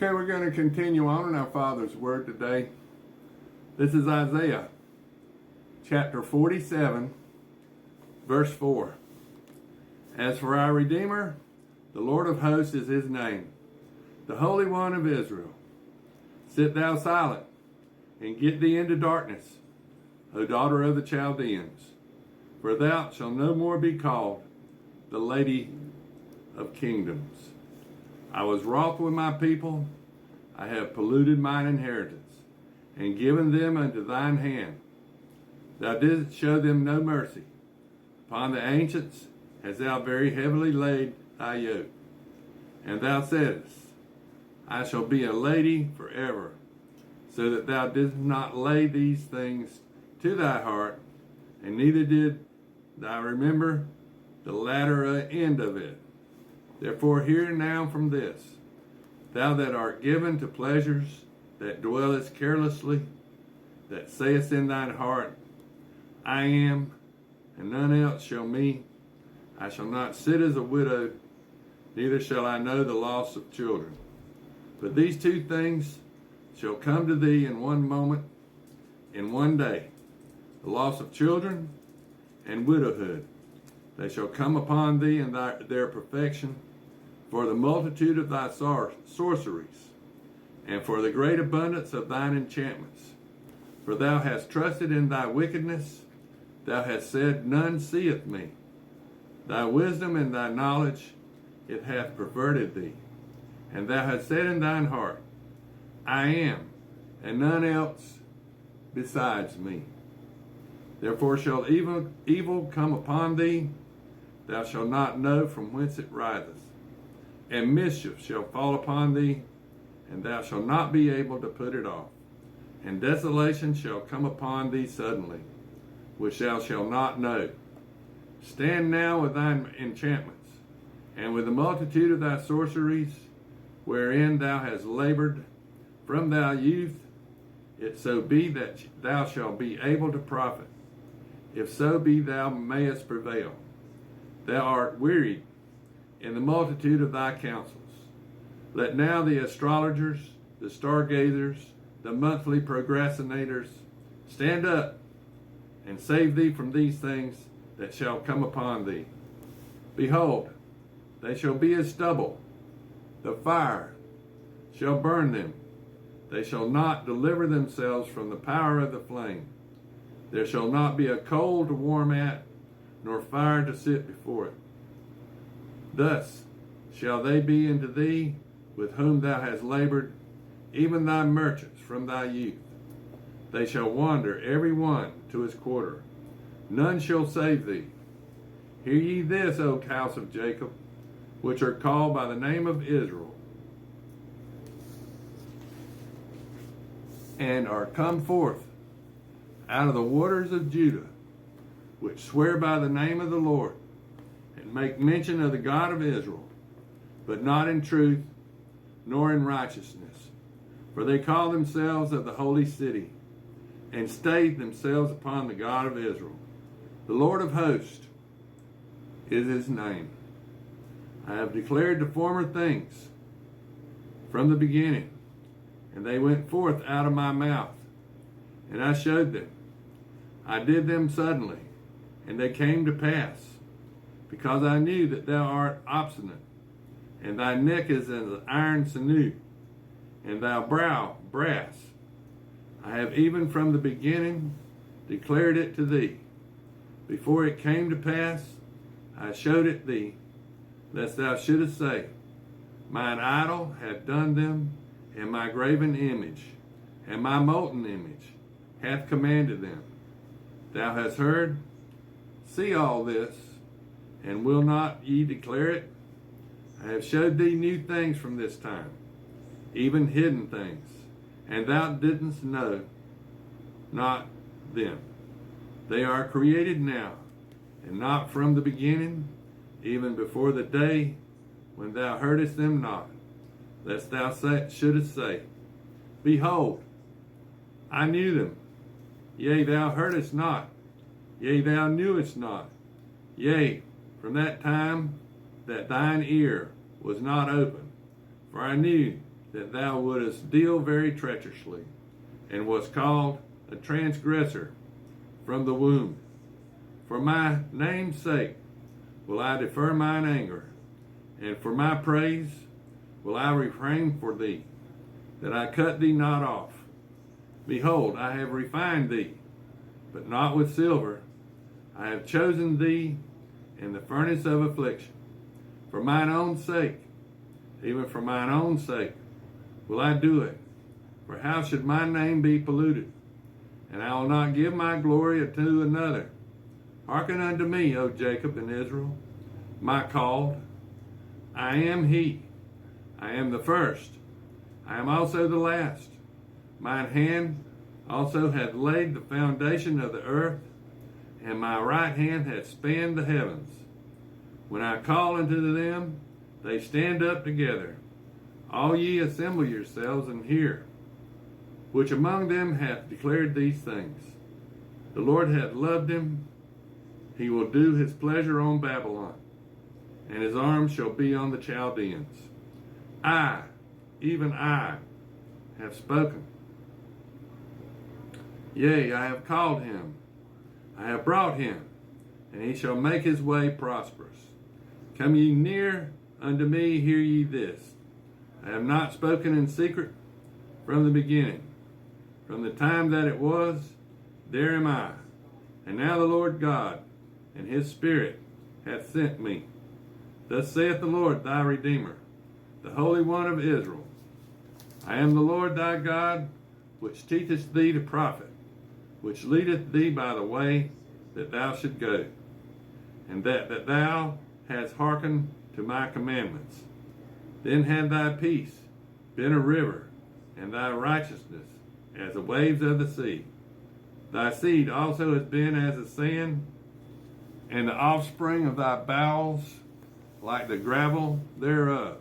Okay, we're going to continue on in our Father's Word today. This is Isaiah chapter 47, verse 4. As for our Redeemer, the Lord of hosts is his name, the Holy One of Israel. Sit thou silent, and get thee into darkness, O daughter of the Chaldeans, for thou shalt no more be called the Lady of Kingdoms. I was wroth with my people, I have polluted mine inheritance, and given them unto thine hand. Thou didst show them no mercy. Upon the ancients hast thou very heavily laid thy yoke. And thou saidst, I shall be a lady forever, so that thou didst not lay these things to thy heart, and neither did thou remember the latter end of it. Therefore hear now from this, thou that art given to pleasures, that dwellest carelessly, that sayest in thine heart, I am, and none else shall me. I shall not sit as a widow, neither shall I know the loss of children. But these two things shall come to thee in one moment, in one day, the loss of children and widowhood. They shall come upon thee in their perfection, for the multitude of thy sorceries, and for the great abundance of thine enchantments. For thou hast trusted in thy wickedness, thou hast said, none seeth me. Thy wisdom and thy knowledge, it hath perverted thee. And thou hast said in thine heart, I am, and none else besides me. Therefore shall evil come upon thee, thou shalt not know from whence it riseth. And mischief shall fall upon thee, and thou shalt not be able to put it off. And desolation shall come upon thee suddenly, which thou shalt not know. Stand now with thine enchantments, and with the multitude of thy sorceries, wherein thou hast labored from thy youth, it so be that thou shalt be able to profit, if so be thou mayest prevail. Thou art wearied in the multitude of thy counsels. Let now the astrologers, the stargazers, the monthly procrastinators stand up and save thee from these things that shall come upon thee. Behold, they shall be as stubble. The fire shall burn them. They shall not deliver themselves from the power of the flame. There shall not be a coal to warm at, nor fire to sit before it. Thus shall they be unto thee with whom thou hast labored, even thy merchants from thy youth. They shall wander every one to his quarter. None shall save thee. Hear ye this, O house of Jacob, which are called by the name of Israel, and are come forth out of the waters of Judah, which swear by the name of the Lord, and make mention of the God of Israel, but not in truth, nor in righteousness. For they call themselves of the holy city, and stayed themselves upon the God of Israel. The Lord of hosts is his name. I have declared the former things from the beginning, and they went forth out of my mouth, and I showed them. I did them suddenly, and they came to pass, because I knew that thou art obstinate, and thy neck is as an iron sinew, and thy brow brass. I have even from the beginning declared it to thee. Before it came to pass, I showed it thee, lest thou shouldest say, mine idol hath done them, and my graven image, and my molten image hath commanded them. Thou hast heard, see all this, and will not ye declare it? I have showed thee new things from this time, even hidden things, and thou didst know not them. They are created now, and not from the beginning, even before the day when thou heardest them not, lest thou shouldest say, behold, I knew them. Yea, thou heardest not. Yea, thou knewest not. Yea, from that time that thine ear was not open. For I knew that thou wouldest deal very treacherously, and was called a transgressor from the womb. For my name's sake will I defer mine anger, and for my praise will I refrain for thee, that I cut thee not off. Behold, I have refined thee, but not with silver. I have chosen thee in the furnace of affliction. For mine own sake, even for mine own sake, will I do it. For how should my name be polluted? And I will not give my glory to another. Hearken unto me, O Jacob and Israel, my called. I am he. I am the first. I am also the last. Mine hand also hath laid the foundation of the earth, and my right hand hath spanned the heavens. When I call unto them, they stand up together. All ye assemble yourselves and hear. Which among them hath declared these things? The Lord hath loved him. He will do his pleasure on Babylon, and his arm shall be on the Chaldeans. I, even I, have spoken. Yea, I have called him. I have brought him, and he shall make his way prosperous. Come ye near unto me, hear ye this. I have not spoken in secret from the beginning. From the time that it was, there am I. And now the Lord God and his Spirit hath sent me. Thus saith the Lord thy Redeemer, the Holy One of Israel. I am the Lord thy God, which teacheth thee to profit, which leadeth thee by the way that thou should go, and that thou hast hearkened to my commandments. Then had thy peace been a river, and thy righteousness as the waves of the sea. Thy seed also has been as the sand, and the offspring of thy bowels like the gravel thereof.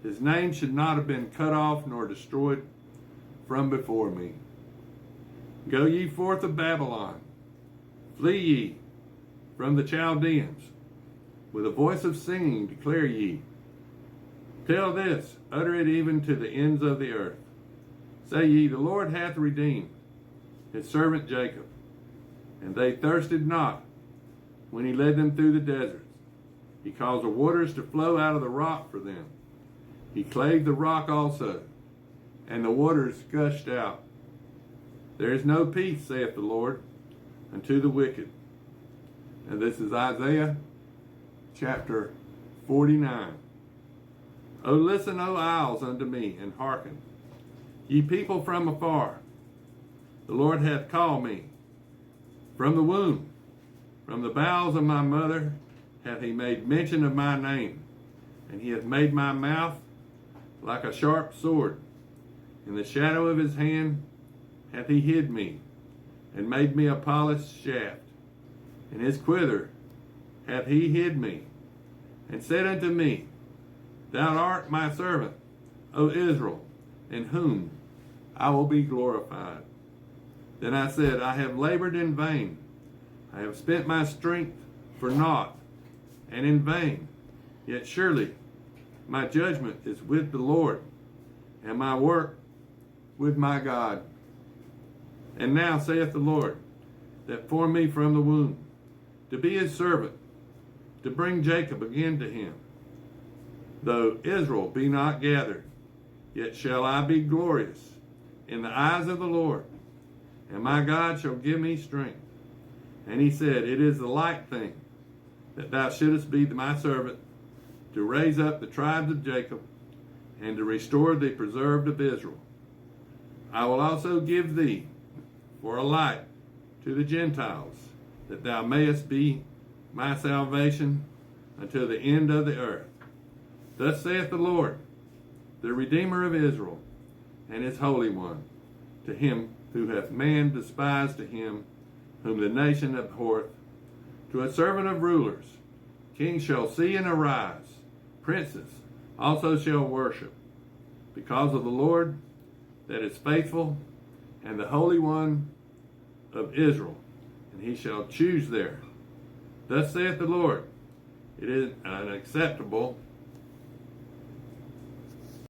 His name should not have been cut off nor destroyed from before me. Go ye forth of Babylon, flee ye from the Chaldeans. With a voice of singing declare ye. Tell this, utter it even to the ends of the earth. Say ye, the Lord hath redeemed his servant Jacob, and they thirsted not when he led them through the deserts. He caused the waters to flow out of the rock for them. He clave the rock also, and the waters gushed out. There is no peace, saith the Lord, unto the wicked. And this is Isaiah chapter 49. O listen, O isles, unto me, and hearken, ye people from afar. The Lord hath called me from the womb. From the bowels of my mother hath he made mention of my name. And he hath made my mouth like a sharp sword. In the shadow of his hand hath he hid me, and made me a polished shaft. In his quiver hath he hid me, and said unto me, Thou art my servant, O Israel, in whom I will be glorified. Then I said, I have labored in vain. I have spent my strength for naught, and in vain. Yet surely my judgment is with the Lord, and my work with my God. And now saith the Lord, that formed me from the womb, to be his servant, to bring Jacob again to him. Though Israel be not gathered, yet shall I be glorious in the eyes of the Lord, and my God shall give me strength. And he said, It is the light thing that thou shouldest be my servant, to raise up the tribes of Jacob, and to restore the preserved of Israel. I will also give thee for a light to the Gentiles, that thou mayest be my salvation until the end of the earth. Thus saith the Lord, the Redeemer of Israel, and his Holy One, to him who hath man despised, to him whom the nation abhorreth, to a servant of rulers. Kings shall see and arise, princes also shall worship, because of the Lord that is faithful, and the Holy One of Israel, and he shall choose there. Thus saith the Lord, it is an acceptable